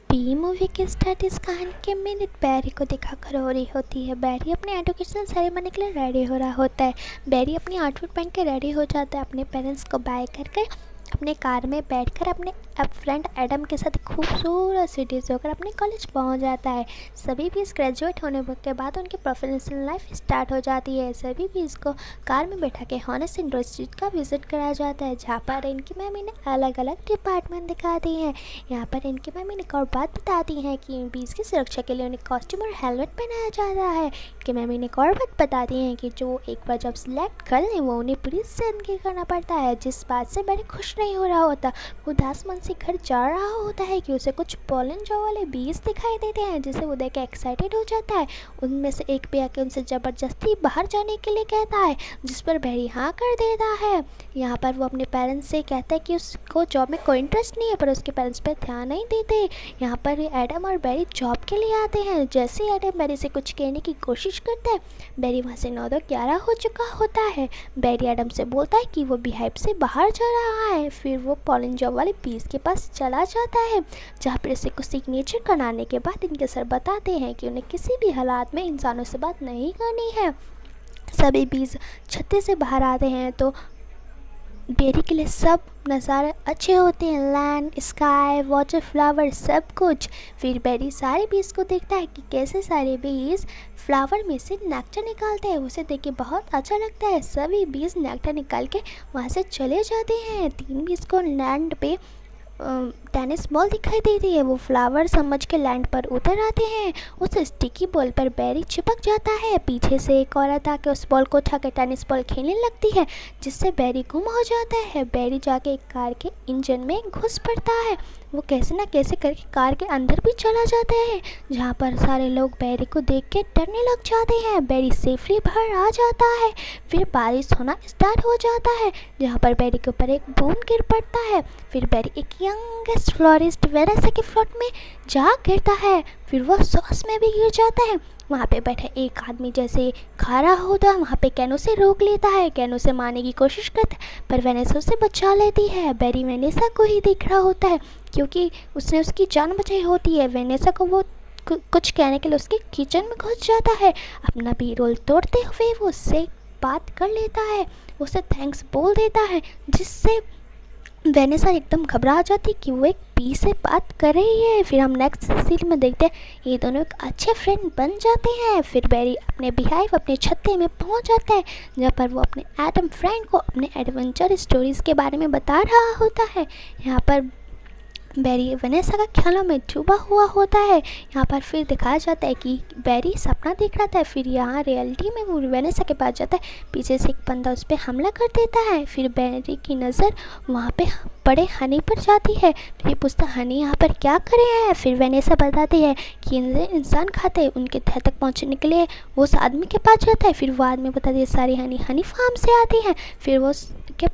B movie के start इस कहानी के मिनट बैरी को दिखाकर हो रही होती है। बैरी अपने एजुकेशन सेरेमनी के लिए रेडी हो रहा होता है। बैरी अपनी आउटफिट पहन के रेडी हो जाता है। अपने पेरेंट्स को बाय करके अपने कार में बैठकर अपने फ्रेंड एडम के साथ खूबसूरत सिटीज़ होकर अपने कॉलेज पहुंच जाता है। सभी भी इस ग्रेजुएट होने के बाद उनकी प्रोफेशनल लाइफ स्टार्ट हो जाती है। सभी भी इसको कार में बैठा के हॉनेस्ट इंडस्ट्री का विजिट कराया जाता है, जहाँ पर इनकी मम्मी ने अलग अलग डिपार्टमेंट दिखा दी हैं। यहाँ पर इनकी मम्मी ने एक और बात बताती है कि बीस की सुरक्षा के लिए उन्हें कॉस्ट्यूम और हेलमेट पहनाया जाता है। इनकी मम्मी ने एक और बात बताती हैं कि जो एक बार जब सिलेक्ट कर लें वो उन्हें पुलिस से इनकी करना पड़ता है, जिस बात से बड़े खुश नहीं हो रहा होता। वो उदास मन से घर जा रहा होता है कि उसे कुछ पोलन जॉब वाले बीज दिखाई देते हैं, जिसे वो देख के एक्साइटेड हो जाता है। उनमें से एक भी आके उनसे ज़बरदस्ती बाहर जाने के लिए कहता है, जिस पर बैरी हाँ कर देता है। यहाँ पर वो अपने पेरेंट्स से कहता है कि उसको जॉब में कोई इंटरेस्ट नहीं है, पर उसके पेरेंट्स पे ध्यान नहीं देते। यहाँ पर एडम और बैरी जॉब के लिए आते हैं। जैसे ही एडम बैरी से कुछ कहने की कोशिश करता है, बैरी वहाँ से 9-11 हो चुका होता है। बैरी एडम से बोलता है कि वो बिहाइव से बाहर जा रहा है। फिर वो पोलन जॉब वाले बीस के पास चला जाता है, जहाँ पर इसे कुछ सिग्नेचर कराने के बाद इनके सर बताते हैं कि उन्हें किसी भी हालात में इंसानों से बात नहीं करनी है। सभी बीज छत्ते से बाहर आते हैं तो बैरी के लिए सब नज़ारे अच्छे होते हैं, लैंड, स्काई, वाटर, फ्लावर, सब कुछ। फिर बैरी सारे बीज को देखता है कि कैसे सारे बीज फ्लावर में से नेक्टर निकालते हैं। उसे देख के बहुत अच्छा लगता है। सभी बीज नेक्टर निकाल के वहाँ से चले जाते हैं। 3 बीज को लैंड पे टेनिस बॉल दिखाई देती है। वो फ्लावर समझ के लैंड पर उतर आते हैं। उस स्टिकी बॉल पर बैरी चिपक जाता है। पीछे से एक औरत आके उस बॉल को उठा के टेनिस बॉल खेलने लगती है, जिससे बैरी गुम हो जाता है। बैरी जाके एक कार के इंजन में घुस पड़ता है। वो कैसे ना कैसे करके कार के अंदर भी चला जाता है, जहाँ पर सारे लोग बैरी को देख के डरने लग जाते हैं। बैरी सेफली बाहर आ जाता है। फिर बारिश होना स्टार्ट हो जाता है, जहाँ पर बैरी के ऊपर एक बूंद गिर पड़ता है। फिर बैरी एक यंगेस्ट फ्लोरिस्ट वेनेसा के फ्लोट में जा गिरता है। फिर वो सॉस में भी गिर जाता है। वहाँ पे बैठा एक आदमी जैसे खा रहा होता है, वहाँ पे कैनो से रोक लेता है। कैनो से मारने की कोशिश करता है, पर वेनेसा उसे बचा लेती है। बैरी वेनेसा को ही देख रहा होता है, क्योंकि उसने उसकी जान बचाई होती है। वेनेसा को वो कुछ कहने के लिए उसके किचन में घुस जाता है। अपना भी रोल तोड़ते हुए वो उससे बात कर लेता है, उसे थैंक्स बोल देता है, जिससे वेनेसा एकदम घबरा जाती कि वो एक बी से बात कर रही है। फिर हम नेक्स्ट सीन में देखते हैं ये दोनों एक अच्छे फ्रेंड बन जाते हैं। फिर बैरी अपने बिहाइव अपने छत्ते में पहुंच जाता है, जहाँ पर वो अपने एडम फ्रेंड को अपने एडवेंचर स्टोरीज़ के बारे में बता रहा होता है। यहाँ पर बैरी वेनेसा का ख्यालों में डूबा हुआ होता है। यहाँ पर फिर दिखाया जाता है कि बैरी सपना देख रहा था। फिर यहाँ रियलिटी में वो वेनेसा के पास जाता है। पीछे से एक बंदा उस पर हमला कर देता है। फिर बैरी की नज़र वहाँ पे बड़े हनी पर जाती है। फिर पूछता हनी यहाँ पर क्या कर रहे हैं। फिर वेनेसा बताती है कि इंसान खाते हैं, उनके तह तक पहुँचने के लिए वो उस आदमी के पास जाता है। फिर वो आदमी बताती है सारी हनी फार्म से आती है। फिर वो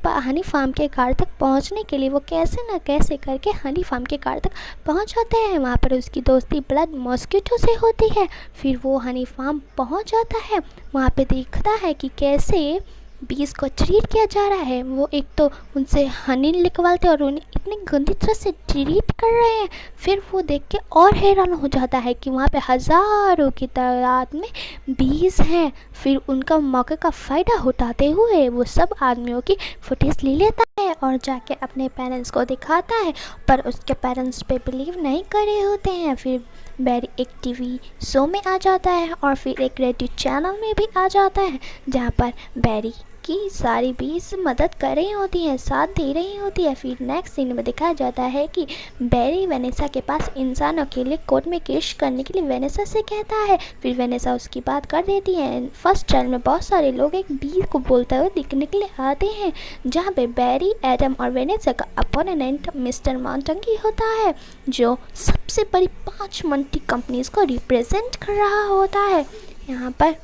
हनी फार्म के कार तक पहुंचने के लिए वो कैसे ना कैसे करके हनी फार्म के कार तक पहुंच जाते हैं। वहाँ पर उसकी दोस्ती ब्लड मॉस्किटो से होती है। फिर वो हनी फार्म पहुंच जाता है। वहाँ पे देखता है कि कैसे बीज को ट्रीट किया जा रहा है। वो एक तो उनसे हनी निकलवाते और उन्हें इतनी गंदी तरह से ट्रीट कर रहे हैं। फिर वो देख के और हैरान हो जाता है कि वहाँ पे हज़ारों की तादाद में बीज हैं। फिर उनका मौके का फ़ायदा उठाते हुए वो सब आदमियों की फुटेज ले लेता है और जाके अपने पेरेंट्स को दिखाता है, पर उसके पेरेंट्स पे बिलीव नहीं कर रहे होते हैं। फिर बैरी एक टीवी शो में आ जाता है और फिर एक रेडियो चैनल में भी आ जाता है, जहाँ पर बैरी की सारी बीज मदद कर रही होती हैं, साथ दे रही होती है। फिर नेक्स्ट सीन में दिखाया जाता है कि बैरी वेनेसा के पास इंसान अकेले कोर्ट में केस करने के लिए वेनेसा से कहता है। फिर वेनेसा उसकी बात कर देती है। फर्स्ट ट्रायल में बहुत सारे लोग एक बीज को बोलते हुए दिखने के लिए आते हैं, जहाँ पे बैरी, एडम और वेनेसा का अपोनेंट मिस्टर मॉन्टेगी होता है, जो सबसे बड़ी 5 मल्टी कंपनीज को रिप्रेजेंट कर रहा होता है। यहाँ पर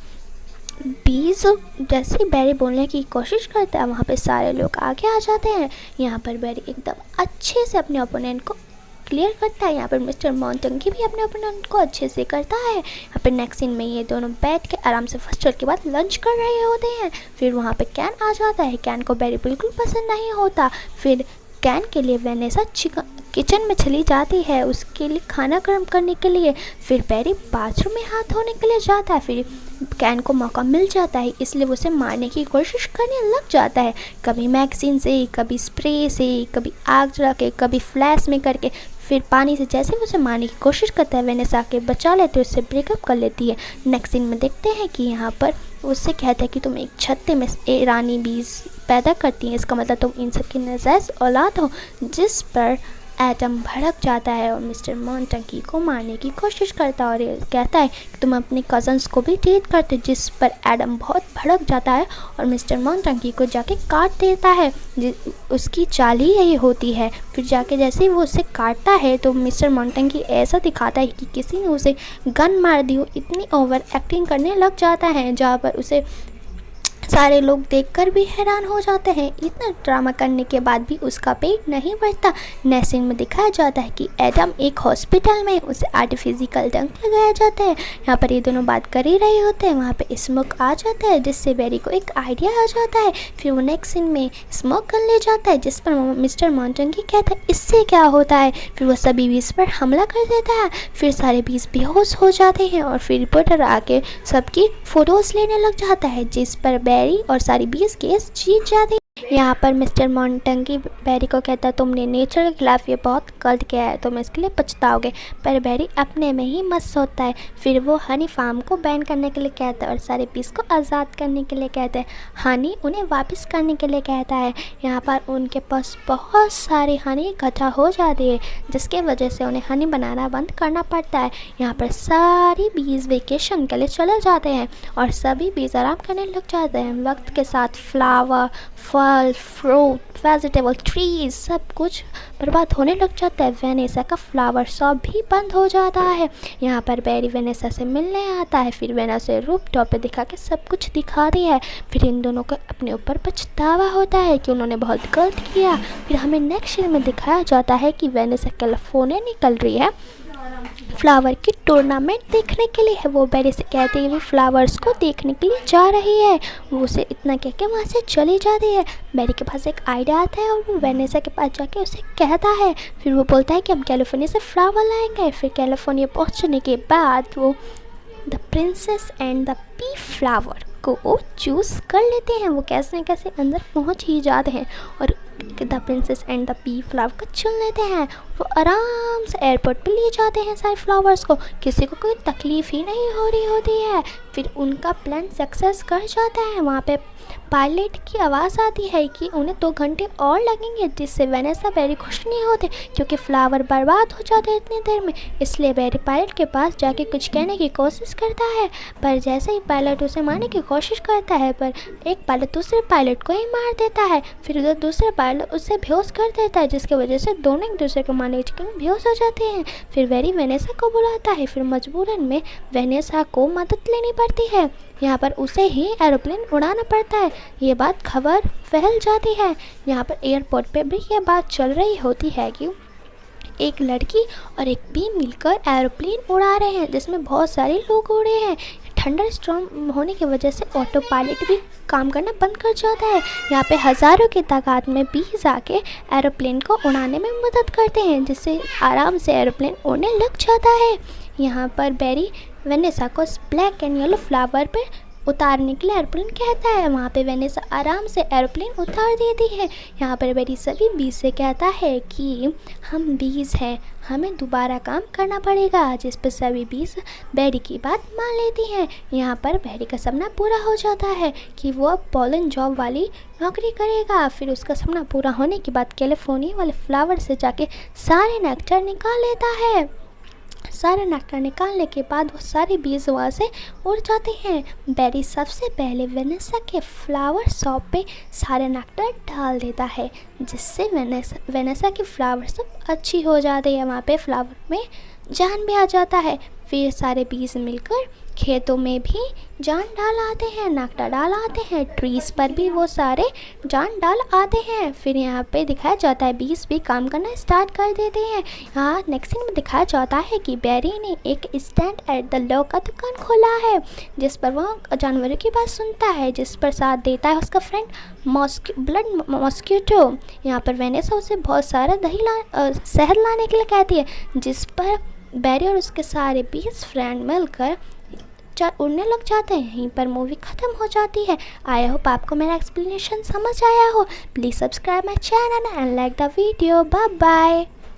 बीज जैसे ही बैरी बोलने की कोशिश करता है, वहाँ पे सारे लोग आगे आ जाते हैं। यहाँ पर बैरी एकदम अच्छे से अपने ओपोनेंट को क्लियर करता है। यहाँ पर मिस्टर मॉन्टेगी भी अपने ओपोनेंट को अच्छे से करता है। यहाँ पर नेक्स्ट सीन में ये दोनों बैठ के आराम से फर्स्ट ट्रायल के बाद लंच कर रहे होते हैं। फिर वहाँ पे कैन आ जाता है। कैन को बैरी बिल्कुल पसंद नहीं होता। फिर कैन के लिए वेनेसा किचन में चली जाती है उसके लिए खाना गर्म करने के लिए। फिर बैरी बाथरूम में हाथ धोने के लिए जाता है। फिर कैन को मौका मिल जाता है, इसलिए वो उसे मारने की कोशिश करने लग जाता है, कभी मैगजीन से, कभी स्प्रे से, कभी आग जला के, कभी फ्लैश में करके। फिर पानी से जैसे वो उसे मारने की कोशिश करता है, वेनेसा आके बचा लेते हैं, उससे ब्रेकअप कर लेती है। नेक्स्ट सीन में देखते हैं कि यहाँ पर उससे कहता है कि तुम एक छत्ते में रानी बीज पैदा करती हैं, इसका मतलब तुम इन सब की नाजायज़ औलाद हो। जिस पर एडम भड़क जाता है और मिस्टर मोंटेगी को मारने की कोशिश करता है और ये कहता है कि तुम अपने कज़न्स को भी ट्रीट करते, जिस पर एडम बहुत भड़क जाता है और मिस्टर मोंटेगी को जाके काट देता है। उसकी चाल ही यही होती है। फिर जाके जैसे ही वो उसे काटता है तो मिस्टर मोंटेगी ऐसा दिखाता है कि किसी ने उसे गन मार दी हो, इतनी ओवर एक्टिंग करने लग जाता है, जहाँ पर उसे सारे लोग देखकर भी हैरान हो जाते हैं। इतना ड्रामा करने के बाद भी उसका पेट नहीं भरता। नेक्स्ट सीन में दिखाया जाता है कि एडम एक हॉस्पिटल में उसे आर्टिफिशियल डंक लगाया जाता है। यहाँ पर ये दोनों बात कर ही रहे होते हैं, वहाँ पे स्मोक आ जाता है, जिससे बैरी को एक आइडिया आ जाता है। फिर वो नेक्स्ट सीन में स्मोक कर ले जाता है, जिस पर मिस्टर मोंटेगी कहता है इससे क्या होता है। फिर वो सभी बीज पर हमला कर देता है। फिर सारे बीज बेहोश हो जाते हैं और फिर रिपोर्टर आके सबकी फ़ोटोज़ लेने लग जाता है, जिस पर बैरी और सारी 20 केस जीत जाती है। यहाँ पर मिस्टर मोंटेगी बैरी को कहता है तुमने नेचर के खिलाफ ये बहुत गलत किया है, तुम इसके लिए पछताओगे। पर बैरी अपने में ही मस्त होता है। फिर वो हनी फार्म को बैन करने के लिए कहता है और सारे पीस को आज़ाद करने के लिए कहते हैं। हनी उन्हें वापस करने के लिए कहता है। यहाँ पर उनके पास बहुत सारी हनी इकट्ठा हो जाती है, जिसके वजह से उन्हें हनी बनाना बंद करना पड़ता है। यहाँ पर सारी बीज वेकेशन के लिए चले जाते हैं और सभी बीज आराम करने लग जाते हैं। वक्त के साथ फ्लावर, फल, फ्रूट, वेजिटेबल, ट्रीज सब कुछ बर्बाद होने लग जाता है। वेनेसा का फ्लावर शॉप भी बंद हो जाता है। यहाँ पर बैरी वेनेसा से मिलने आता है। फिर वेनेसा रूफ टॉप पे दिखा के सब कुछ दिखा दिया है। फिर इन दोनों को अपने ऊपर पछतावा होता है कि उन्होंने बहुत गलत किया। फिर हमें नेक्स्ट सीन में दिखाया जाता है कि वेनेसा कैलिफोर्निया निकल रही है फ्लावर की टूर्नामेंट देखने के लिए है। वो बैरी से कहती है वो फ्लावर्स को देखने के लिए जा रही है। वो उसे इतना कह के वहाँ से चली जाती है। बैरी के पास एक आइडिया आता है और वो वेनेसा के पास जाके उसे कहता है। फिर वो बोलता है कि हम कैलिफोर्निया से फ्लावर लाएंगे। फिर कैलिफोर्निया पहुँचने के बाद वो the princess and the P flower को चूज़ कर लेते हैं। वो कैसे न कैसे अंदर पहुँच ही जाते हैं और the princess and the P flower को चुन लेते हैं। वो आराम से एयरपोर्ट पे ले जाते हैं सारे फ्लावर्स को, किसी को कोई तकलीफ़ ही नहीं हो रही होती है। फिर उनका प्लान सक्सेस कर जाता है। वहाँ पे पायलट की आवाज़ आती है कि उन्हें 2 घंटे और लगेंगे, जिससे वेनेसा बैरी खुश नहीं होते क्योंकि फ्लावर बर्बाद हो जाते हैं इतनी देर में। इसलिए बैरी पायलट के पास जाके कुछ कहने की कोशिश करता है, पर जैसे ही पायलट उसे मारने की कोशिश करता है पर एक पायलट दूसरे पायलट को ही मार देता है। फिर उधर दूसरे पायलट उससे बेहोश कर देता है, जिसकी वजह से दोनों एक दूसरे को मारने के चक्कर में बेहोश हो जाते हैं। फिर बैरी वेनेसा को बुलाता है। फिर मजबूरन में वेनेसा को मदद लेनी पड़ती है। यहाँ पर उसे ही एरोप्लेन उड़ाना पड़ता है। ये बात खबर फैल जाती है। यहाँ पर एयरपोर्ट पे भी ये बात चल रही होती है कि एक लड़की और एक भी मिलकर एरोप्लेन उड़ा रहे हैं, जिसमें बहुत सारे लोग उड़े हैं। थंडर स्टॉर्म होने की वजह से ऑटो पायलट भी काम करना बंद कर जाता है। यहाँ पे हज़ारों की तादाद में बीज आके एरोप्लेन को उड़ाने में मदद करते हैं, जिससे आराम से एरोप्लेन उड़ने लग जाता है। यहाँ पर बैरी वेनेसा को ब्लैक एंड येलो फ्लावर पे उतारने के लिए एरोप्लेन कहता है। वहाँ पे वेनेसा आराम से एरोप्लेन उतार देती है। यहाँ पर बैरी सभी बीज से कहता है कि हम बीज हैं, हमें दोबारा काम करना पड़ेगा, जिस पर सभी बीज बैरी की बात मान लेती हैं। यहाँ पर बैरी का सपना पूरा हो जाता है कि वो अब पॉलन जॉब वाली नौकरी करेगा। फिर उसका सपना पूरा होने के बाद कैलिफोर्निया वाले फ्लावर से जाके सारे नेक्टर निकाल लेता है। सारे नेक्टर निकालने के बाद वो सारे बीज वहाँ से उड़ जाते हैं। बैरी सबसे पहले वेनेसा के फ्लावर शॉप पे सारे नेक्टर डाल देता है, जिससे वेनेसा की फ्लावर सब अच्छी हो जाती है। वहाँ पे फ्लावर में जान भी आ जाता है। फिर सारे बीज मिलकर खेतों में भी जान डाल आते हैं, नाकटा डाल आते हैं, ट्रीज़ पर भी वो सारे जान डाल आते हैं। फिर यहाँ पे दिखाया जाता है बीज भी काम करना स्टार्ट कर देते हैं। यहाँ नेक्स्ट सीन में दिखाया जाता है कि बेरी ने एक स्टैंड एट द लॉ का दुकान खोला है, जिस पर वह जानवरों की बात सुनता है, जिस पर साथ देता है उसका फ्रेंड ब्लड मॉस्किटो। यहाँ पर वेनेसा उसे बहुत सारा शहद लाने के लिए कहती है, जिस पर बेरी और उसके सारे 20 फ्रेंड मिलकर उड़ने लग जाते हैं। यहीं पर मूवी ख़त्म हो जाती है। आई होप आपको मेरा एक्सप्लेनेशन समझ आया हो। Please subscribe my channel and like the video. Bye bye.